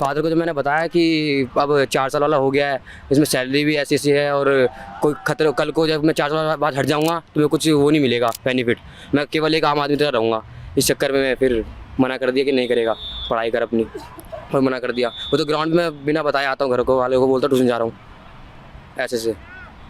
Father को जब मैंने बताया कि अब 4 साल वाला हो गया है, इसमें सैलरी भी ऐसी ऐसी है और कोई खतरे, कल को जब मैं 4 साल बाद हट जाऊँगा तो मेरे को कुछ वो नहीं मिलेगा बेनिफिट, मैं केवल एक आम आदमी तरह रहूँगा। इस चक्कर में मैं फिर मना कर दिया कि नहीं करेगा, पढ़ाई कर अपनी, और मना कर दिया। वो तो ग्राउंड में बिना बताए आता हूँ, घर को वाले को बोलता ट्यूशन जा रहा हूँ, ऐसे से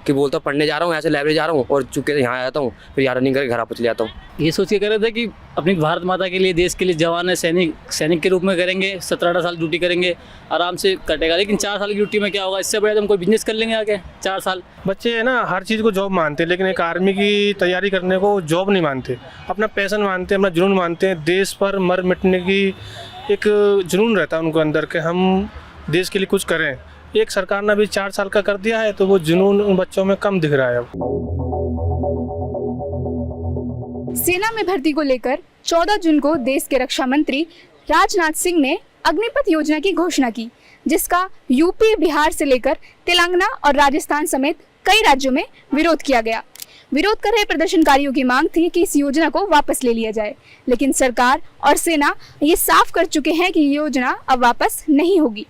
कि बोलता पढ़ने जा रहा हूँ, ऐसे लाइब्रेरी जा रहा हूँ और चुपके से यहाँ आ जाता हूँ, फिर यार रनिंग करके घर वापस ले आता हूँ। ये सोच के कर रहे थे कि अपनी भारत माता के लिए, देश के लिए जवान है, सैनिक के रूप में करेंगे, 17-18 साल ड्यूटी करेंगे, आराम से कटेगा। लेकिन 4 साल की ड्यूटी में क्या होगा, इससे बढ़िया तो हम कोई बिजनेस कर लेंगे आगे। 4 साल बच्चे है ना, हर चीज़ को जॉब मानते हैं, लेकिन एक आर्मी की तैयारी करने को जॉब नहीं मानते, अपना पैशन मानते हैं, अपना जुनून मानते हैं। देश पर मर मिटने की एक जुनून रहता है उनको अंदर के, हम देश के लिए कुछ करें। एक सरकार ने भी 4 साल का कर दिया है, तो वो जुनून उन बच्चों में कम दिख रहा है अब। सेना में भर्ती को लेकर 14 जून को देश के रक्षा मंत्री राजनाथ सिंह ने अग्निपथ योजना की घोषणा की, जिसका यूपी, बिहार से लेकर तेलंगाना और राजस्थान समेत कई राज्यों में विरोध किया गया। विरोध कर रहे प्रदर्शनकारियों की मांग थी कि इस योजना को वापस ले लिया जाए, लेकिन सरकार और सेना ये साफ कर चुके हैं कि ये योजना अब वापस नहीं होगी।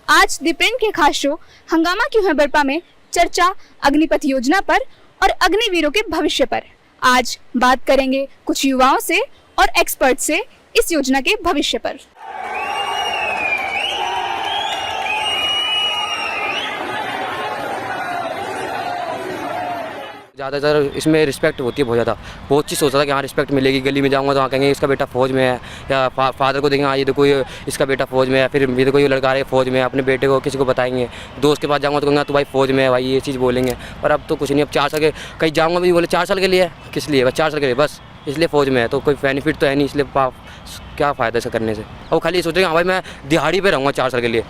आज द प्रिंट के खास शो हंगामा क्यों है बरपा में चर्चा अग्निपथ योजना पर और अग्निवीरों के भविष्य पर। आज बात करेंगे कुछ युवाओं से और एक्सपर्ट से इस योजना के भविष्य पर। ज़्यादातर इसमें रिस्पेक्ट होती है बहुत ज़्यादा, बहुत चीज़ सोचता था कि हाँ रिस्पेक्ट मिलेगी। गली में जाऊँगा तो हाँ कहेंगे इसका बेटा फ़ौज में है, या फादर को देखेंगे हाँ ये देखो इसका बेटा फ़ौज में है, फिर ये देखो ये लड़का है फ़ौज में है, अपने बेटे को किसी को बताएंगे। दोस्त के पास जाऊँगा तो कहूँगा तो भाई फ़ौज में है भाई, ये चीज़ बोलेंगे। पर अब तो कुछ नहीं, अब 4 साल के कहीं जाऊँगा भी बोले 4 साल के लिए, किस लिए? बस 4 साल के लिए, बस इसलिए फ़ौज में है, तो कोई बेनिफिट तो है नहीं, इसलिए क्या फ़ायदा ऐसा करने से। और खाली सोचेंगे हाँ भाई मैं दिहाड़ी पे रहूँगा 4 साल के लिए,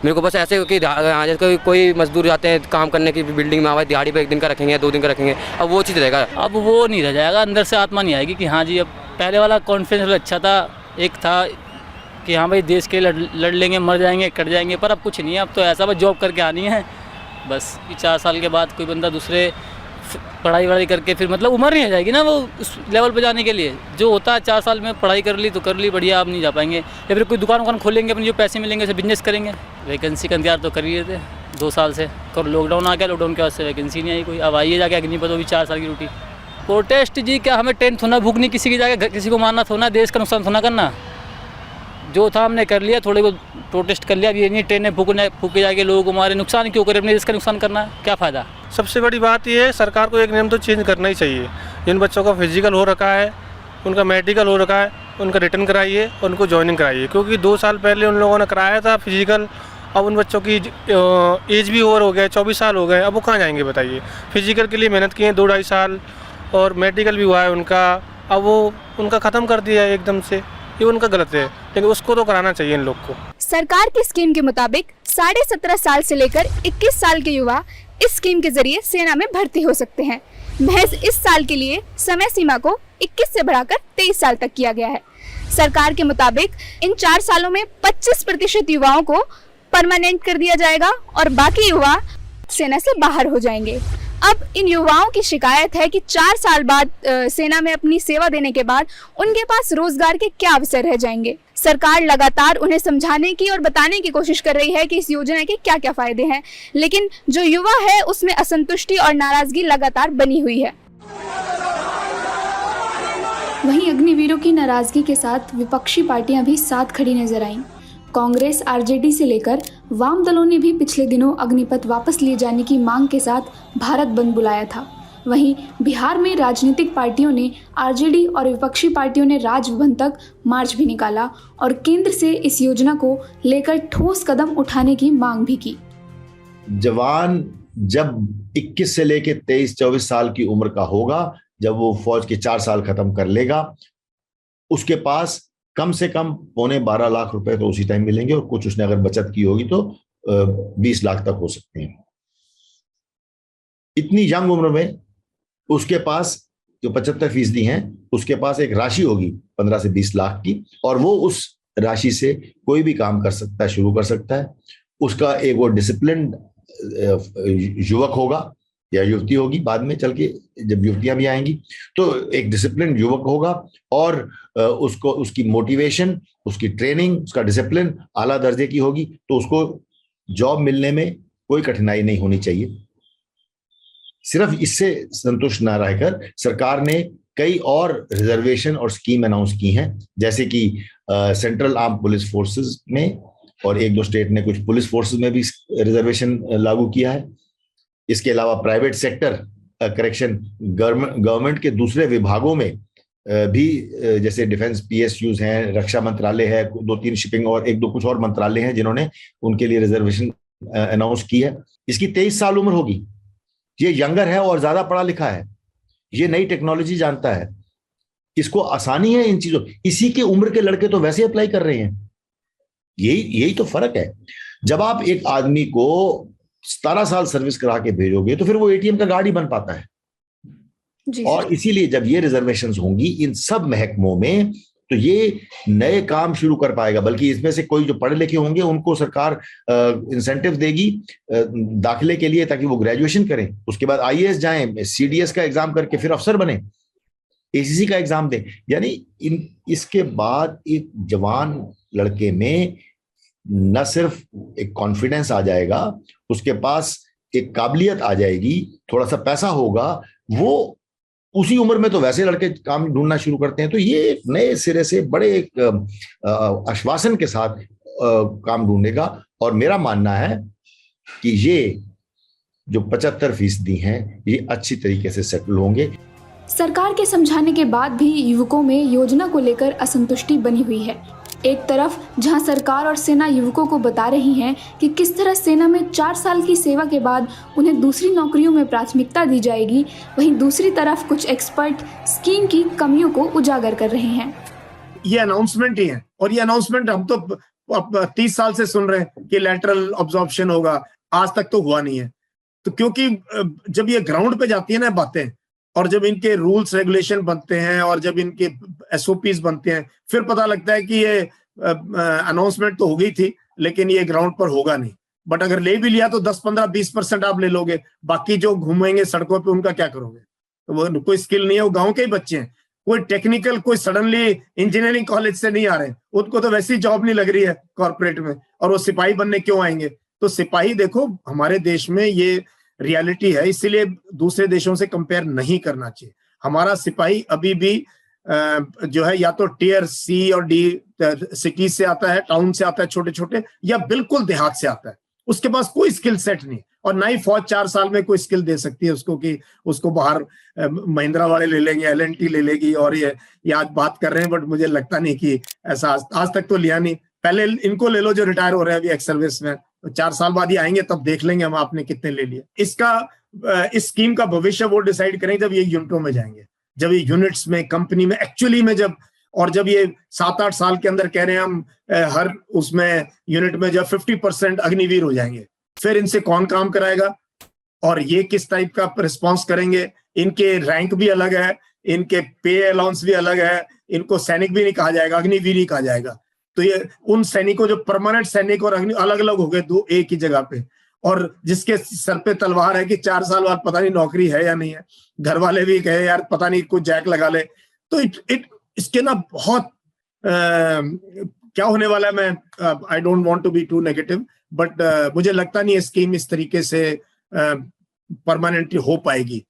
मेरे को बस ऐसे कि जैसे कोई मजदूर जाते हैं काम करने की बिल्डिंग में, आवाज दिहाड़ी पे 1 दिन का रखेंगे, 2 दिन का रखेंगे, अब वो चीज़ रहेगा। अब वो नहीं रह जाएगा, अंदर से आत्मा नहीं आएगी कि हाँ जी। अब पहले वाला कॉन्फिडेंस अच्छा था, एक था कि हाँ भाई देश के लिए लड़ लेंगे, मर जाएंगे, कट जाएंगे, पर अब कुछ नहीं है। अब तो ऐसा बस जॉब करके आनी है बस, कि 4 साल के बाद कोई बंदा दूसरे पढ़ाई वढ़ाई करके, फिर मतलब उम्र नहीं आ जाएगी ना वो उस लेवल पे जाने के लिए। जो होता है 4 साल में पढ़ाई कर ली तो कर ली, बढ़िया, आप नहीं जा पाएंगे। या फिर कोई दुकान खोलेंगे, अपने जो पैसे मिलेंगे उसे बिजनेस करेंगे। वैकेंसी का इंतजार तो कर ही रहे थे 2 साल से, कब लॉकडाउन आ गया, लॉकडाउन के बाद से वैकेंसी नहीं आई कोई। अब आइए जाके अग्निपथ होगी 4 साल की ड्यूटी। प्रोटेस्ट जी क्या, हमें ट्रेन थोड़ा भूखनी, किसी की जाके किसी को मारना थोड़ा, देश का नुकसान थोड़ा करना। जो था हमने कर लिया, थोड़े बहुत प्रोटेस्ट कर लिया। अब ये नहीं ट्रेनें फूके जाके लोगों को मारे, नुकसान क्यों करे, अपने देश का नुकसान करना, क्या फ़ायदा। सबसे बड़ी बात यह है, सरकार को एक नियम तो चेंज करना ही चाहिए। जिन बच्चों का फिजिकल हो रखा है, उनका मेडिकल हो रखा है, उनका रिटर्न कराइए, उनको ज्वाइनिंग कराइए। क्योंकि 2 साल पहले उन लोगों ने कराया था फिजिकल, अब उन बच्चों की एज भी ओवर हो गया, 24 साल हो गए, अब वो कहाँ जाएंगे बताइए। फिजिकल के लिए मेहनत की है 2-2.5 साल, और मेडिकल भी हुआ है उनका, अब वो उनका ख़त्म कर दिया है एकदम से, ये उनका गलत है, लेकिन उसको तो कराना चाहिए इन लोग को। सरकार की स्कीम के मुताबिक 17.5 साल से लेकर 21 साल के युवा इस स्कीम के जरिए सेना में भर्ती हो सकते हैं। महज इस साल के लिए समय सीमा को 21 से बढ़ाकर 23 साल तक किया गया है। सरकार के मुताबिक इन 4 सालों में 25% युवाओं को परमानेंट कर दिया जाएगा और बाकी युवा सेना से बाहर हो जाएंगे। अब इन युवाओं की शिकायत है कि 4 साल बाद सेना में अपनी सेवा देने के बाद उनके पास रोजगार के क्या अवसर रह जाएंगे। सरकार लगातार उन्हें समझाने की और बताने की कोशिश कर रही है कि इस योजना के क्या क्या फायदे हैं, लेकिन जो युवा है उसमें असंतुष्टि और नाराजगी लगातार बनी हुई है। वहीं अग्निवीरों की नाराजगी के साथ विपक्षी पार्टियां भी साथ खड़ी नजर आईं। कांग्रेस, आरजेडी से लेकर वाम दलों ने भी पिछले दिनों अग्निपथ वापस लिए जाने की मांग के साथ भारत बंद बुलाया था। वहीं बिहार में राजनीतिक पार्टियों ने, आरजेडी और विपक्षी पार्टियों ने राजभवन तक मार्च भी निकाला और केंद्र से इस योजना को लेकर ठोस कदम उठाने की मांग भी की। जवान जब 21 से लेकर 23-24 साल की उम्र का होगा, जब वो फौज के 4 साल खत्म कर लेगा, उसके पास कम से कम 12.25 लाख रुपए तो उसी टाइम मिलेंगे, और कुछ उसने अगर बचत की होगी तो 20 लाख तक हो सकते हैं। इतनी यंग उम्र में उसके पास जो 75% हैं, उसके पास एक राशि होगी 15 से 20 लाख की, और वो उस राशि से कोई भी काम कर सकता है, शुरू कर सकता है। उसका एक वो डिसिप्लिन युवक होगा, या युवती होगी, बाद में चल के जब युवतियां भी आएंगी तो एक डिसिप्लिन युवक होगा और उसको उसकी मोटिवेशन, उसकी ट्रेनिंग, उसका डिसिप्लिन आला दर्जे की होगी, तो उसको जॉब मिलने में कोई कठिनाई नहीं होनी चाहिए। सिर्फ इससे संतुष्ट ना रहकर सरकार ने कई और रिजर्वेशन और स्कीम अनाउंस की हैं, जैसे कि सेंट्रल आर्म पुलिस फोर्सेस में और एक दो स्टेट ने कुछ पुलिस फोर्सेस में भी रिजर्वेशन लागू किया है। इसके अलावा प्राइवेट सेक्टर करेक्शन गवर्नमेंट के दूसरे विभागों में भी, जैसे डिफेंस पीएसयूज हैं, रक्षा मंत्रालय है, 2-3 शिपिंग और 1-2 कुछ और मंत्रालय हैं जिन्होंने उनके लिए रिजर्वेशन अनाउंस की है। इसकी 23 साल उम्र होगी। ये यंगर है और ज्यादा पढ़ा लिखा है, ये नई टेक्नोलॉजी जानता है, इसको आसानी है इन चीजों। इसी के उम्र के लड़के तो वैसे अप्लाई कर रहे हैं। यही तो फर्क है। जब आप एक आदमी को 17 साल सर्विस करा के भेजोगे तो फिर वो एटीएम का गार्ड ही बन पाता है जी। और इसीलिए जब ये रिजर्वेशंस होंगी इन सब महकमों में तो ये नए काम शुरू कर पाएगा। बल्कि इसमें से कोई जो पढ़े लिखे होंगे उनको सरकार इंसेंटिव देगी दाखिले के लिए, ताकि वो ग्रेजुएशन करें, उसके बाद आईएएस जाएं, सीडीएस का एग्जाम करके फिर अफसर बने, एसीसी का एग्जाम दें। यानी इसके बाद एक जवान लड़के में न सिर्फ एक कॉन्फिडेंस आ जाएगा, उसके पास एक काबिलियत आ जाएगी, थोड़ा सा पैसा होगा, वो उसी उम्र में तो वैसे लड़के काम ढूंढना शुरू करते हैं। तो ये नए सिरे से बड़े एक आश्वासन के साथ काम ढूंढेगा। और मेरा मानना है कि ये जो 75% हैं ये अच्छी तरीके से सेटल होंगे। सरकार के समझाने के बाद भी युवकों में योजना को लेकर असंतुष्टि बनी हुई है। एक तरफ जहां सरकार और सेना युवकों को बता रही हैं कि किस तरह सेना में 4 साल की सेवा के बाद उन्हें दूसरी नौकरियों में प्राथमिकता दी जाएगी, वहीं दूसरी तरफ कुछ एक्सपर्ट स्कीम की कमियों को उजागर कर रहे हैं। ये अनाउंसमेंट ही है, और ये अनाउंसमेंट हम तो 30 साल से सुन रहे हैं कि लेटरल ऑब्जॉर्प्शन होगा, आज तक तो हुआ नहीं है। तो क्योंकि जब ये ग्राउंड पे जाती है ना बातें, और जब इनके रूल्स रेगुलेशन बनते हैं और जब इनके एसओपीज बनते हैं, फिर पता लगता है कि ये अनाउंसमेंट तो हो गई थी लेकिन ये ग्राउंड पर होगा नहीं। बट अगर ले भी लिया तो 10-15-20% आप ले लोगे, बाकी जो घूमेंगे सड़कों पे उनका क्या करोगे? तो वो कोई स्किल नहीं है, वो गांव के ही बच्चे हैं, कोई टेक्निकल, कोई सडनली इंजीनियरिंग कॉलेज से नहीं आ रहे, उनको तो वैसी जॉब नहीं लग रही है कॉर्पोरेट में, और वो सिपाही बनने क्यों आएंगे? तो सिपाही देखो, हमारे देश में ये रियलिटी है, इसीलिए दूसरे देशों से कंपेयर नहीं करना चाहिए। हमारा सिपाही अभी भी जो है या तो टियर सी और डी सिटी से आता है, टाउन से आता है छोटे छोटे, या बिल्कुल देहात से आता है, उसके पास कोई स्किल सेट नहीं, और ना ही फौज 4 साल में कोई स्किल दे सकती है उसको कि उसको बाहर महिंद्रा वाले ले लेंगे, एलएनटी ले लेगी। और ये आज बात कर रहे हैं, बट मुझे लगता नहीं कि ऐसा आज तक तो लिया नहीं। पहले इनको ले लो जो रिटायर हो रहे हैं अभी एक्स सर्विस में, 4 साल बाद ही आएंगे, तब देख लेंगे हम आपने कितने ले लिए। इस स्कीम का भविष्य वो डिसाइड करेंगे जब ये यूनिटों में जाएंगे, जब ये यूनिट्स में, कंपनी में एक्चुअली में जब, और जब ये 7-8 साल के अंदर कह रहे हैं हम हर उसमें यूनिट में जब 50% अग्निवीर हो जाएंगे, फिर इनसे कौन काम कराएगा और ये किस टाइप का रिस्पॉन्स करेंगे? इनके रैंक भी अलग है, इनके पे अलाउंस भी अलग है, इनको सैनिक भी नहीं कहा जाएगा, अग्निवीर ही कहा जाएगा। तो ये उन सैनिकों जो परमानेंट सैनिक और अग्नि अलग अलग हो गए, 2 एक ही जगह पे, और जिसके सर पे तलवार है कि 4 साल बाद पता नहीं नौकरी है या नहीं है, घर वाले भी कहे यार पता नहीं कुछ जैक लगा ले, तो इसके ना बहुत क्या होने वाला है। मैं I don't want to be too negative, but मुझे लगता नहीं है स्कीम इस तरीके से परमानेंटली हो पाएगी।